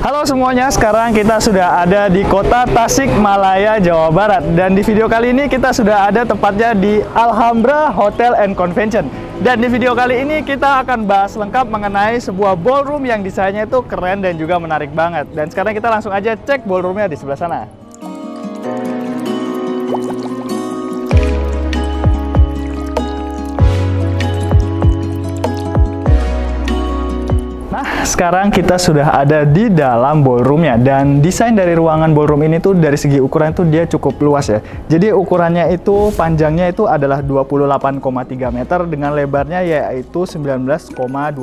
Halo semuanya, sekarang kita sudah ada di kota Tasikmalaya, Jawa Barat. Dan di video kali ini kita sudah ada tepatnya di Alhambra Hotel and Convention. Dan di video kali ini kita akan bahas lengkap mengenai sebuah ballroom yang desainnya itu keren dan juga menarik banget. Dan sekarang kita langsung aja cek ballroomnya di sebelah sana. Sekarang kita sudah ada di dalam ballroomnya, dan desain dari ruangan ballroom ini tuh dari segi ukuran tuh dia cukup luas ya. Jadi ukurannya itu panjangnya itu adalah 28,3 meter dengan lebarnya yaitu 19,2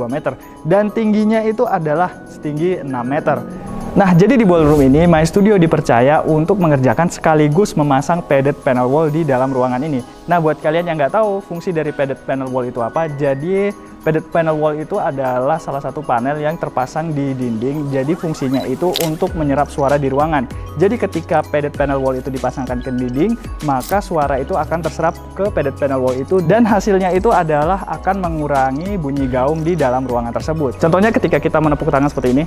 meter dan tingginya itu adalah setinggi 6 meter. Nah, jadi di ballroom ini My Studio dipercaya untuk mengerjakan sekaligus memasang padded panel wall di dalam ruangan ini. Nah, buat kalian yang nggak tahu fungsi dari padded panel wall itu apa, jadi padded panel wall itu adalah salah satu panel yang terpasang di dinding. Jadi fungsinya itu untuk menyerap suara di ruangan. Jadi ketika padded panel wall itu dipasangkan ke dinding, maka suara itu akan terserap ke padded panel wall itu, dan hasilnya itu adalah akan mengurangi bunyi gaung di dalam ruangan tersebut. Contohnya ketika kita menepuk tangan seperti ini.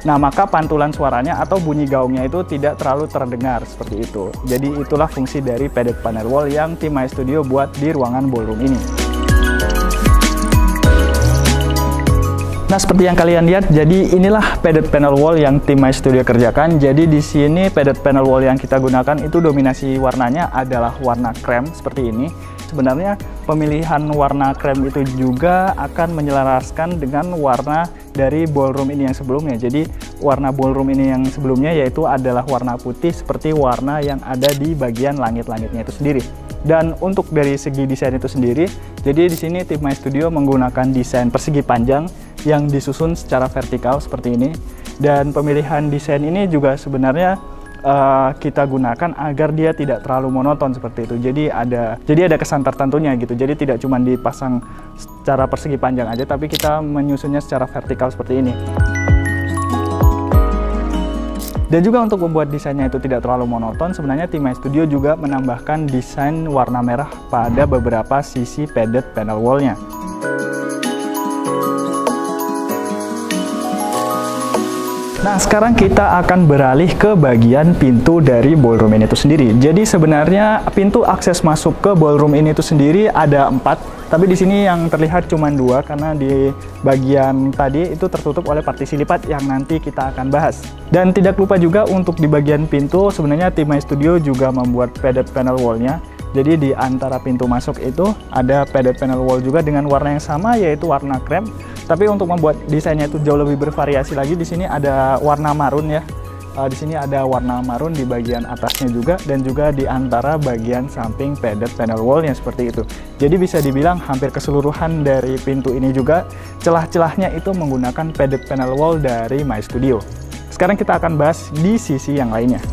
Nah, maka pantulan suaranya atau bunyi gaungnya itu tidak terlalu terdengar seperti itu. Jadi itulah fungsi dari padded panel wall yang tim My Studio buat di ruangan ballroom ini. Nah, seperti yang kalian lihat, jadi inilah padded panel wall yang tim My Studio kerjakan. Jadi di sini padded panel wall yang kita gunakan itu dominasi warnanya adalah warna krem seperti ini. Sebenarnya pemilihan warna krem itu juga akan menyelaraskan dengan warna dari ballroom ini yang sebelumnya. Jadi warna ballroom ini yang sebelumnya yaitu adalah warna putih seperti warna yang ada di bagian langit-langitnya itu sendiri. Dan untuk dari segi desain itu sendiri, jadi di sini tim My Studio menggunakan desain persegi panjang yang disusun secara vertikal seperti ini. Dan pemilihan desain ini juga sebenarnya kita gunakan agar dia tidak terlalu monoton seperti itu. Jadi ada kesan tertentunya gitu. Jadi tidak cuma dipasang secara persegi panjang aja, tapi kita menyusunnya secara vertikal seperti ini. Dan juga untuk membuat desainnya itu tidak terlalu monoton, sebenarnya tim My Studio juga menambahkan desain warna merah pada beberapa sisi padded panel wall-nya. Nah, sekarang kita akan beralih ke bagian pintu dari ballroom ini itu sendiri. Jadi sebenarnya pintu akses masuk ke ballroom ini itu sendiri ada 4, tapi di sini yang terlihat cuma 2 karena di bagian tadi itu tertutup oleh partisi lipat yang nanti kita akan bahas. Dan tidak lupa juga untuk di bagian pintu sebenarnya tim My Studio juga membuat padded panel wall-nya. Jadi di antara pintu masuk itu ada padded panel wall juga dengan warna yang sama yaitu warna krem. Tapi untuk membuat desainnya itu jauh lebih bervariasi lagi, di sini ada warna marun ya. Di sini ada warna marun di bagian atasnya juga, dan juga di antara bagian samping padded panel wall-nya seperti itu. Jadi bisa dibilang hampir keseluruhan dari pintu ini juga celah-celahnya itu menggunakan padded panel wall dari My Studio. Sekarang kita akan bahas di sisi yang lainnya.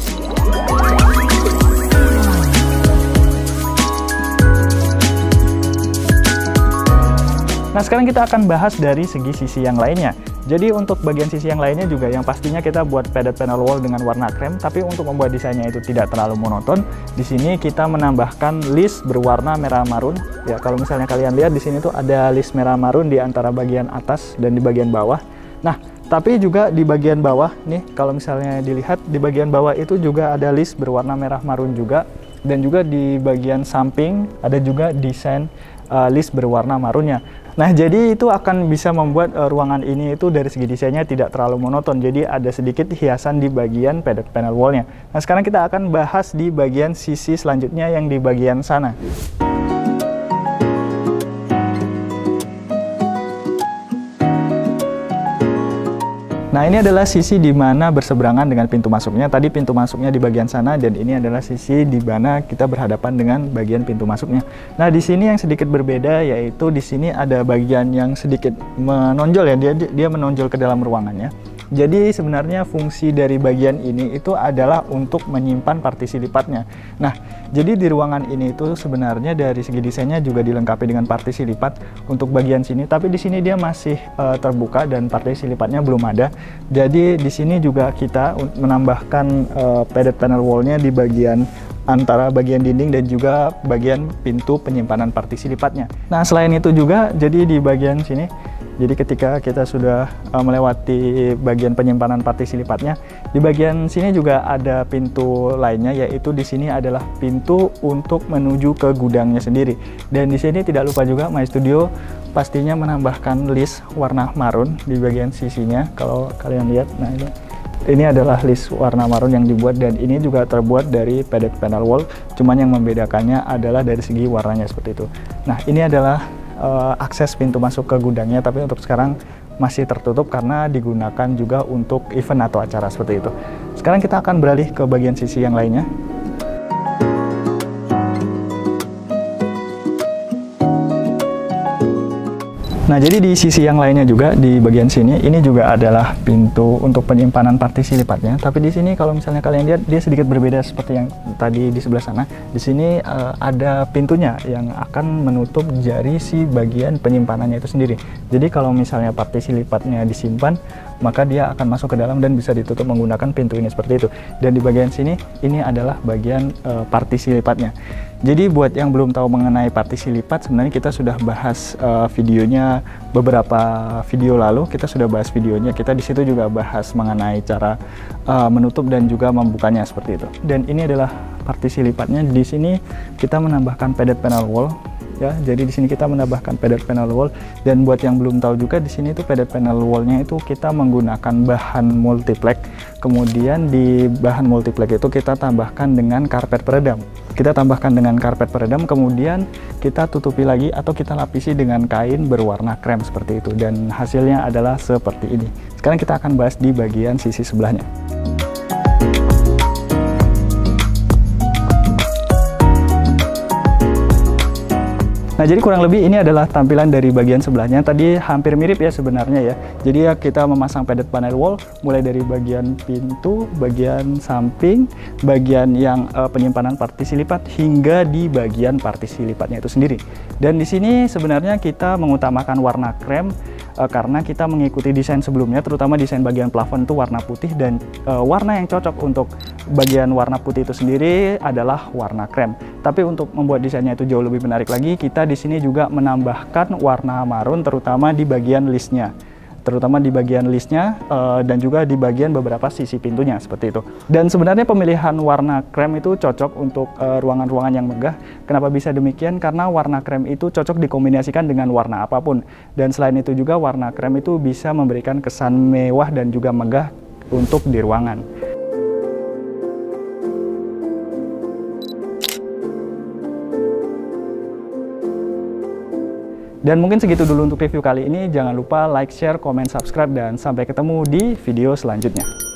Nah, sekarang kita akan bahas dari segi sisi yang lainnya. Jadi untuk bagian sisi yang lainnya juga yang pastinya kita buat padded panel wall dengan warna krem, tapi untuk membuat desainnya itu tidak terlalu monoton, di sini kita menambahkan list berwarna merah marun. Ya, kalau misalnya kalian lihat di sini tuh ada list merah marun di antara bagian atas dan di bagian bawah. Nah, tapi juga di bagian bawah nih, kalau misalnya dilihat di bagian bawah itu juga ada list berwarna merah marun juga, dan juga di bagian samping ada juga desain list berwarna marunnya. Nah, jadi itu akan bisa membuat ruangan ini itu dari segi desainnya tidak terlalu monoton. Jadi ada sedikit hiasan di bagian padded panel wall-nya. Nah, sekarang kita akan bahas di bagian sisi selanjutnya yang di bagian sana. Nah, ini adalah sisi di mana berseberangan dengan pintu masuknya. Tadi pintu masuknya di bagian sana, dan ini adalah sisi di mana kita berhadapan dengan bagian pintu masuknya. Nah, di sini yang sedikit berbeda yaitu di sini ada bagian yang sedikit menonjol ya, dia menonjol ke dalam ruangannya. Jadi sebenarnya fungsi dari bagian ini itu adalah untuk menyimpan partisi lipatnya. Nah, jadi di ruangan ini itu sebenarnya dari segi desainnya juga dilengkapi dengan partisi lipat untuk bagian sini, tapi di sini dia masih terbuka dan partisi lipatnya belum ada. Jadi di sini juga kita menambahkan padded panel wall-nya di bagian antara bagian dinding dan juga bagian pintu penyimpanan partisi lipatnya. Nah, selain itu juga jadi di bagian sini Jadi ketika kita sudah melewati bagian penyimpanan partisi lipatnya, di bagian sini juga ada pintu lainnya, yaitu di sini adalah pintu untuk menuju ke gudangnya sendiri. Dan di sini tidak lupa juga My Studio pastinya menambahkan list warna marun di bagian sisinya. Kalau kalian lihat, nah ini adalah list warna marun yang dibuat, dan ini juga terbuat dari padded panel wall. Cuman yang membedakannya adalah dari segi warnanya seperti itu. Nah, ini adalah akses pintu masuk ke gudangnya, tapi untuk sekarang masih tertutup karena digunakan juga untuk event atau acara seperti itu. Sekarang kita akan beralih ke bagian sisi yang lainnya. Nah, jadi di sisi yang lainnya juga, di bagian sini, ini juga adalah pintu untuk penyimpanan partisi lipatnya. Tapi di sini kalau misalnya kalian lihat, dia sedikit berbeda seperti yang tadi di sebelah sana. Di sini ada pintunya yang akan menutup dari si bagian penyimpanannya itu sendiri. Jadi kalau misalnya partisi lipatnya disimpan, maka dia akan masuk ke dalam dan bisa ditutup menggunakan pintu ini seperti itu. Dan di bagian sini, ini adalah bagian partisi lipatnya. Jadi buat yang belum tahu mengenai partisi lipat, sebenarnya kita sudah bahas videonya beberapa video lalu. Kita sudah bahas videonya. Kita di situ juga bahas mengenai cara menutup dan juga membukanya seperti itu. Dan ini adalah partisi lipatnya. Di sini kita menambahkan padded panel wall. Ya, jadi di sini kita menambahkan padded panel wall, dan buat yang belum tahu juga, di sini itu padded panel wallnya itu kita menggunakan bahan multiplex. Kemudian di bahan multiplex itu kita tambahkan dengan karpet peredam. Kita tambahkan dengan karpet peredam, kemudian kita tutupi lagi atau kita lapisi dengan kain berwarna krem seperti itu, dan hasilnya adalah seperti ini. Sekarang kita akan bahas di bagian sisi sebelahnya. Nah, jadi kurang lebih ini adalah tampilan dari bagian sebelahnya. Tadi hampir mirip ya sebenarnya ya. Jadi ya kita memasang padded panel wall mulai dari bagian pintu, bagian samping, bagian yang penyimpanan partisi lipat, hingga di bagian partisi lipatnya itu sendiri. Dan di sini sebenarnya kita mengutamakan warna krem karena kita mengikuti desain sebelumnya, terutama desain bagian plafon itu warna putih, dan warna yang cocok untuk bagian warna putih itu sendiri adalah warna krem. Tapi untuk membuat desainnya itu jauh lebih menarik lagi, kita di sini juga menambahkan warna marun terutama di bagian listnya. Dan juga di bagian beberapa sisi pintunya seperti itu. Dan sebenarnya pemilihan warna krem itu cocok untuk ruangan-ruangan yang megah. Kenapa bisa demikian? Karena warna krem itu cocok dikombinasikan dengan warna apapun. Dan selain itu juga warna krem itu bisa memberikan kesan mewah dan juga megah untuk di ruangan. Dan mungkin segitu dulu untuk review kali ini. Jangan lupa like, share, komen, subscribe, dan sampai ketemu di video selanjutnya.